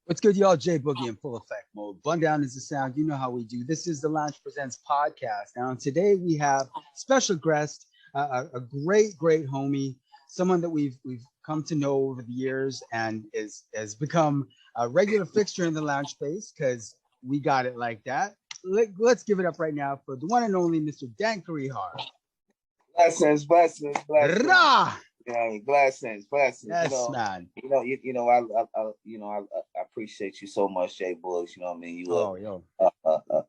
What's good, y'all? J Boogie in full effect mode. Bundown is the sound. You know how we do. This is the Lounge Presents podcast. Now, today we have special guest, a great homie, someone that we've come to know over the years and has become a regular fixture in the lounge space because we got it like that. Let's give it up right now for the one and only Mr. Dankery Harv. Blessings. Rah! Yeah, blessings. Yes, man. I appreciate you so much, Jay Bush. You know what I mean? You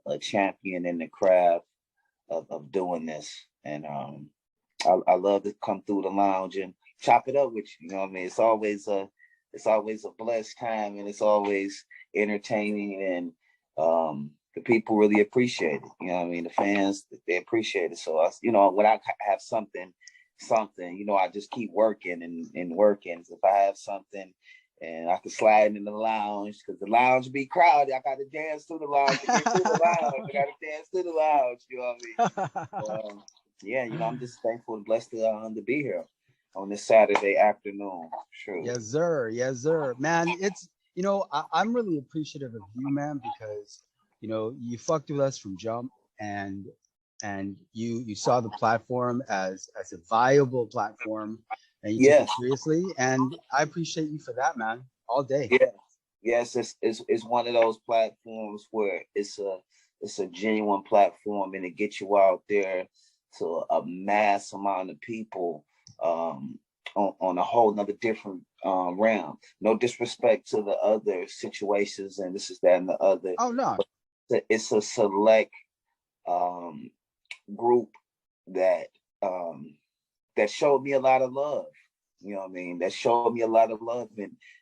a champion in the craft of doing this, and I love to come through the lounge and chop it up with you. You know what I mean? It's always a blessed time, and it's always entertaining, and the people really appreciate it. You know what I mean? The fans, they appreciate it. So when I have something, I just keep working and working. So if I have something and I can slide in the lounge, because the lounge be crowded, I got to dance through the lounge. I got to dance through the lounge. You know what I mean? I'm just thankful and blessed to be here on this Saturday afternoon. Sure. Yes, sir. Man, it's, I'm really appreciative of you, man, because, you fucked with us from jump, and you saw the platform as a viable platform, and you took it seriously, and I appreciate you for that, man, all day. Yes, it's one of those platforms where it's a genuine platform, and it gets you out there to a mass amount of people on a whole nother different realm. No disrespect to the other situations and this is that and the other. Oh no, it's a select group that showed me a lot of love. You know what I mean? That showed me a lot of love,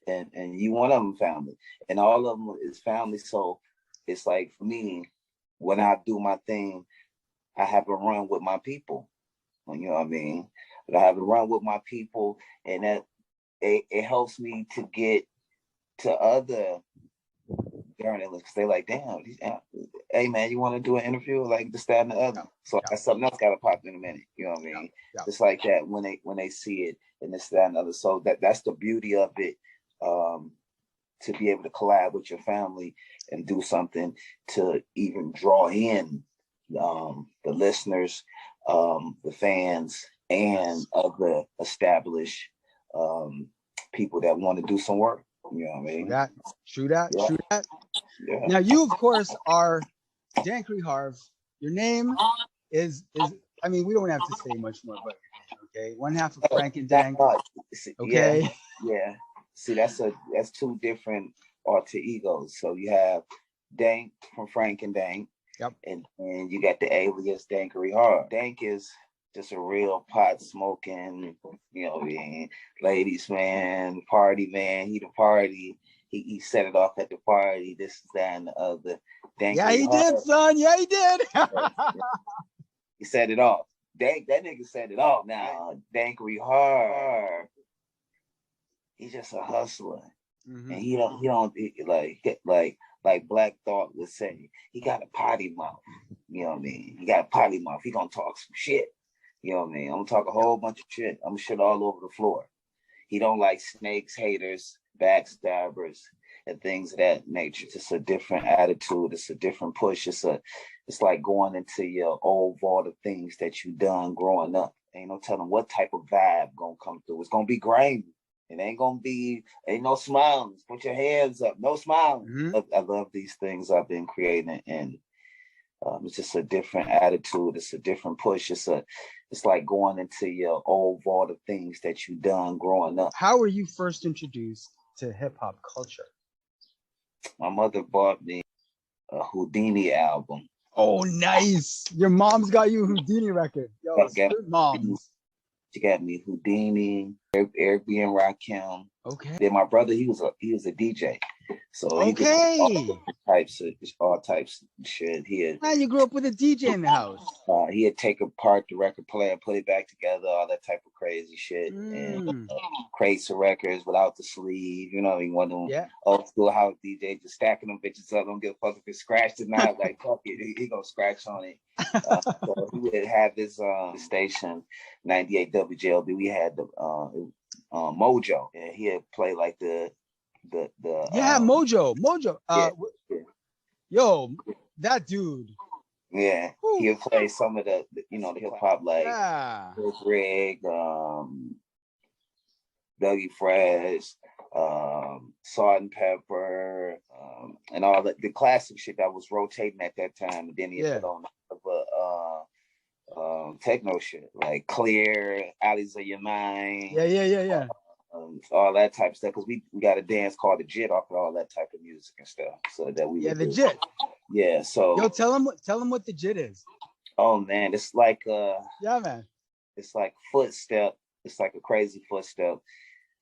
and you one of them family, and all of them is family. So it's like for me, when I do my thing, I have a run with my people. You know what I mean? But I have a run with my people, and that it helps me to get to other journalists. They like, damn, hey man, you want to do an interview like this, that, and the other? So something else got to pop in a minute. You know what I mean? Just like that when they see it and this, that, and the other. So that's the beauty of it. To be able to collab with your family and do something to even draw in the listeners, the fans, and other established people that want to do some work. You know what I mean? True that. Yeah. Now you, of course, are Dankery Harv. Your name is I mean, we don't have to say much more about your name, okay? One half of Frank and Dank. Okay. Yeah. See, that's two different alter egos. So you have Dank from Frank and Dank. Yep. And you got the alias Dankery Harv. Dank is just a real pot smoking, ladies man, party man. He the party. He set it off at the party. This is that and the other. Yeah, he did, son. Yeah, he did. He set it off. That nigga set it off. Now Dankery Harv, he's just a hustler, and he don't like Black Thought would say. He got a potty mouth. You know what I mean? He got a potty mouth. He gonna talk some shit. You know what I mean? I'm gonna talk a whole bunch of shit. I'm gonna shit all over the floor. He don't like snakes, haters, backstabbers, and things of that nature. It's a different attitude. It's a different push. It's like going into your old vault of things that you done growing up. Ain't no telling what type of vibe gonna come through. It's gonna be grainy. It ain't no smiling. Put your hands up. No smiling. Mm-hmm. I love these things I've been creating, and it's just a different attitude. It's a different push. It's like going into your old vault of things that you done growing up. How were you first introduced to hip hop culture? My mother bought me a Houdini album. Oh, nice! Your mom's got you a Houdini record. Yo, moms. She got me Houdini, Eric B. and Rakim. Okay. Then my brother, he was a DJ. So he did all types of shit. Man, you grew up with a DJ in the house. He'd take apart the record player, put it back together, all that type of crazy shit, and crates of records without the sleeve. You know, he one of them old school house DJ just stacking them bitches up. Don't give a fuck if it scratched or not. Like fuck it, he gonna scratch on it. So he would have this station, 98 WJLB. We had the Mojo, and he'd play like the Yeah, Mojo. Yeah, Yo, that dude. yeah. Whew. He'll play some of the the hip hop like Yeah. Greg, Dougie Fresh, Salt and Pepper, and all the classic shit that was rotating at that time. And then he put on techno shit like Clear, Alleys of Your Mind. Yeah. All that type of stuff, because we got a dance called the Jit off of all that type of music and stuff. So that we the Jit. Yeah. So yo, tell him what the Jit is. Oh man, it's like yeah, man. It's like footstep. It's like a crazy footstep.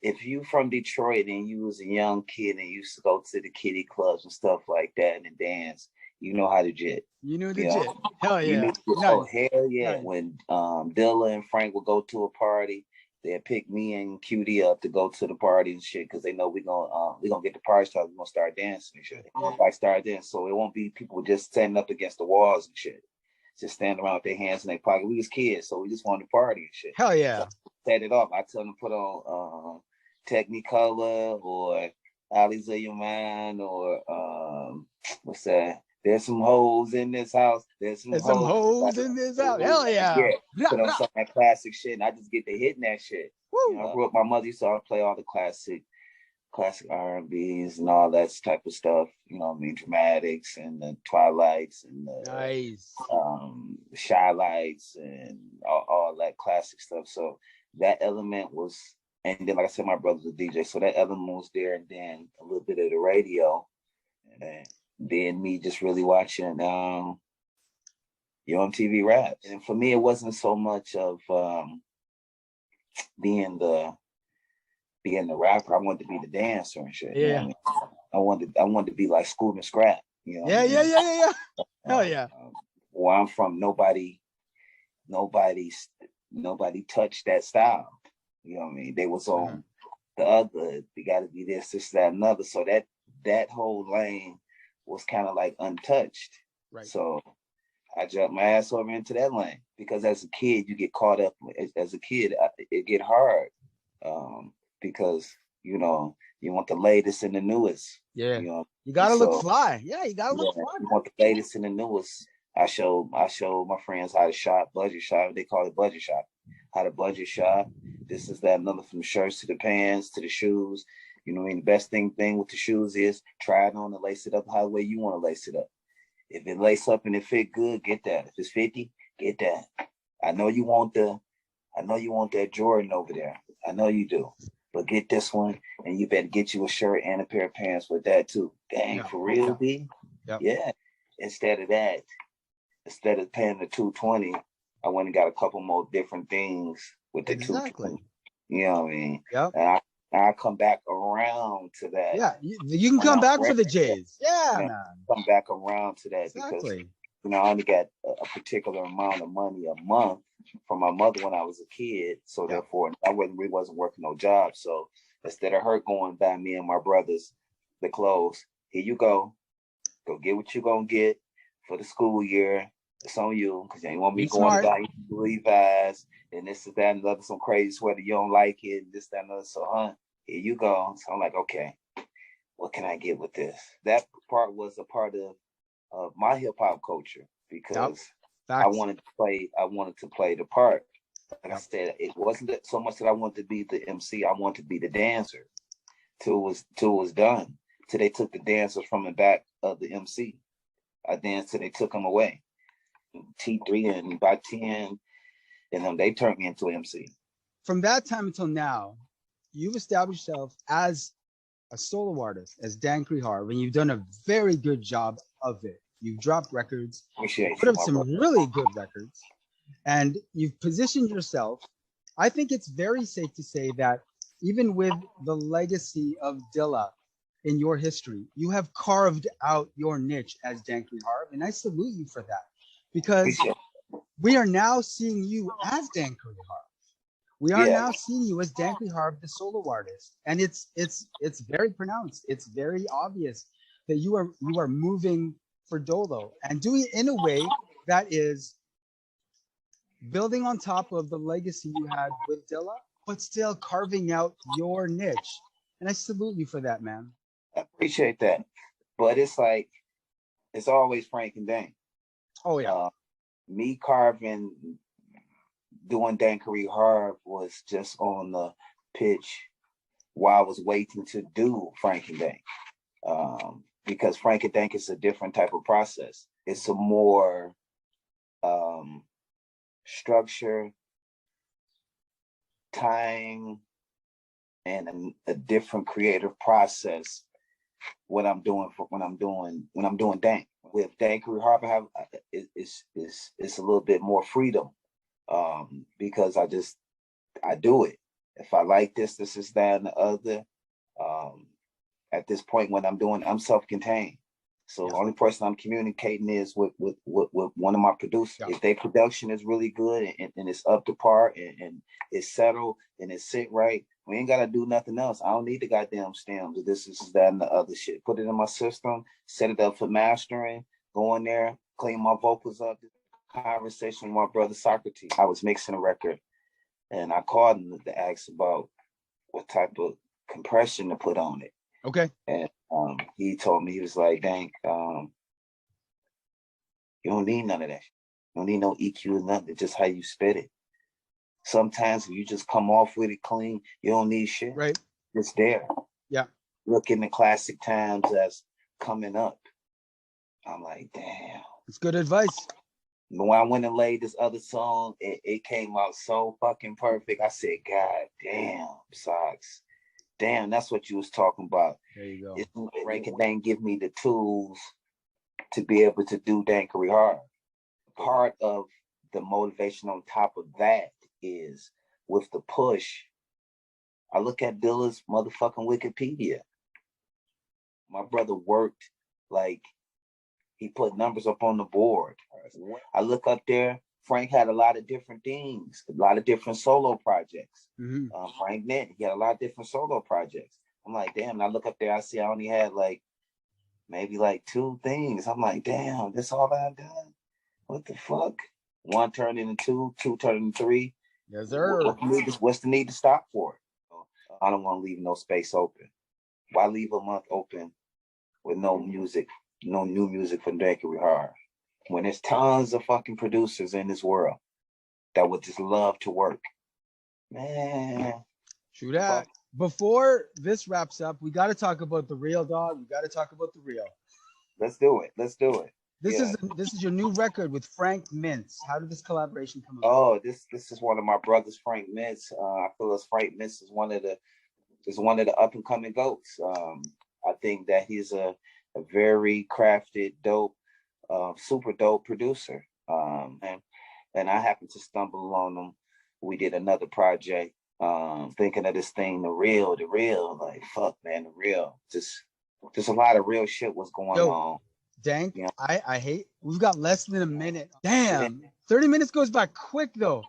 If you from Detroit and you was a young kid and used to go to the kiddie clubs and stuff like that and dance, you know how to Jit. You knew the Jit. Hell yeah. Nice. Oh hell yeah. Nice. When Dilla and Frank would go to a party, they'd pick me and QD up to go to the party and shit, because they know we gonna get the party started. We're gonna start dancing and shit. Like start dancing. So it won't be people just standing up against the walls and shit. Just standing around with their hands in their pocket. We was kids, so we just wanted to party and shit. Hell yeah. So set it up. I tell them to put on Technicolor or Alleys of Your Mind or what's that? There's some hoes in this house. There's some hoes in this house. Hell yeah. Yeah. Put on some of that classic shit, and I just get to hitting that shit. You know, I grew up, my mother used to play all the classic R&Bs and all that type of stuff. You know what I mean? Dramatics and the Twilights and the Shy Lights and all that classic stuff. So that element was, and then like I said, my brother's a DJ, so that element was there, and then a little bit of the radio, and then me just really watching your MTV Raps. And for me, it wasn't so much of being the rapper. I wanted to be the dancer and shit. Yeah. You know what I mean? I wanted to be like Scoob and Scrap. You know? Yeah. Hell yeah. Where I'm from, nobody touched that style. You know what I mean? They was on the other. They got to be this, that, another. So that whole lane was kind of like untouched. Right. So I jumped my ass over into that lane, because as a kid, you get caught up. As a kid, it get hard. Because you want the latest and the newest. Yeah. You gotta look fly. Yeah, you gotta look fly. You want the latest and the newest. I showed my friends how to shop, budget shop. They call it budget shop. How to budget shop. This is that, another, from the shirts to the pants to the shoes. You know what I mean? The best thing with the shoes is try it on and lace it up how the way you want to lace it up. If it lace up and it fit good, get that. If it's 50, get that. I know you want that Jordan over there. I know you do. But get this one, and you better get you a shirt and a pair of pants with that too. Dang, for real, B? Yep. Yeah. Instead of paying the $220, I went and got a couple more different things with the $220. You know what I mean? Yep. And I come back around to that. Yeah, you can come back for the J's. Yeah, man. Come back around to that because I only got a particular amount of money a month from my mother when I was a kid. So therefore, I really wasn't working no job. So instead of her going buy me and my brothers the clothes, here you go. Go get what you're going to get for the school year. It's on you, because you ain't want me going to buy Levi's and this is that and another, some crazy sweater, you don't like it, this, that, and other. So, here you go. So I'm like, okay, what can I get with this? That part was a part of my hip hop culture, because I wanted to play the part. Like I said, it wasn't so much that I wanted to be the MC, I wanted to be the dancer. Till it was done. Till they took the dancers from the back of the MC. I danced till they took them away. T3 and by 10, and then they turned me into an MC. From that time until now, you've established yourself as a solo artist, as Dankery Harv, and you've done a very good job of it. You've dropped records, put up some really good records, and you've positioned yourself. I think it's very safe to say that even with the legacy of Dilla in your history, you have carved out your niche as Dankery Harv, and I salute you for that, because we are now seeing you as Dankery Harv. We are now seeing you as Dankery Harv, the solo artist, and it's very pronounced. It's very obvious that you are moving for Dolo and doing it in a way that is building on top of the legacy you had with Dilla, but still carving out your niche And I salute you for that, man. I appreciate that. But it's like, it's always Frank and Dane. Oh yeah. Me carving, doing Dankery Harv was just on the pitch while I was waiting to do Frank and Dane. Because Frank and Dane is a different type of process. It's a more structure, time, and a different creative process. What I'm doing when I'm doing Dank. With Dankery Harv, it's a little bit more freedom, because I do it. If I like this, is that, and the other. At this point, when I'm self-contained. So the only person I'm communicating is with one of my producers. Yeah. If their production is really good and it's up to par and it's settled and it's sit right, we ain't gotta do nothing else. I don't need the goddamn stems. This is that and the other shit. Put it in my system, set it up for mastering, go in there, clean my vocals up. Conversation with my brother Socrates. I was mixing a record and I called him to ask about what type of compression to put on it. Okay. And he told me, he was like, Dank, you don't need none of that. You don't need no EQ or nothing, just how you spit it. Sometimes if you just come off with it clean, you don't need shit. Right. It's there. Yeah. Look in the classic times that's coming up. I'm like, damn. It's good advice. When I went and laid this other song, it came out so fucking perfect. I said, God damn, Socks. Damn, that's what you was talking about. There you go. Frank and Dane give me the tools to be able to do Dankery Harv. Part of the motivation on top of that is with the push. I look at Dilla's motherfucking Wikipedia. My brother worked like he put numbers up on the board. I look up there. Frank had a lot of different things, a lot of different solo projects. Mm-hmm. Frank Myntz, he had a lot of different solo projects. I'm like, damn, and I look up there, I see I only had maybe 2 things. I'm like, damn, this all I've done? What the fuck? 1 turned into 2, 2 turned into 3. Yes, sir. What's the need to stop for it? I don't want to leave no space open. Why leave a month open with no music, no new music from Dankery Harv? When there's tons of fucking producers in this world that would just love to work. Man. True that. Before this wraps up, we got to talk about the real, dog. We got to talk about the real. Let's do it. This is your new record with Frank Myntz. How did this collaboration come about? Oh, this is one of my brothers, Frank Myntz. I feel as Frank Myntz is one of the up and coming goats. I think that he's a very crafted, dope, super dope producer. And I happened to stumble on him. We did another project, thinking of this thing, the real, like, fuck, man, the real. Just a lot of real shit was going on. Dank, yeah. I hate, we've got less than a minute. Damn, 30 minutes goes by quick, though.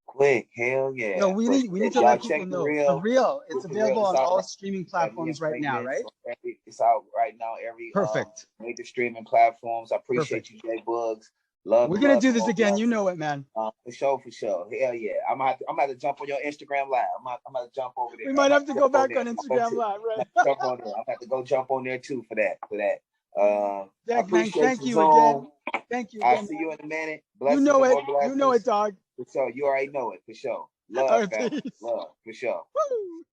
Quick, hell yeah. No, we need to let people know. The real, it's available on all streaming platforms right now, right? It's out right now, every perfect major streaming platforms. I appreciate you, J Bugs. Love. We're gonna do this again. You know it, man. For sure. Hell yeah. I'm gonna have to jump on your Instagram live. I'm gonna jump over there. We might have to go back on Instagram live, right? Jump on there. I'm gonna have to go jump on there too for that. Jack, man, thank you again. Thank you. I'll see you in a minute. You know it. You know it, dog. For sure. You already know it. For sure. Love, right, love, for sure. Woo.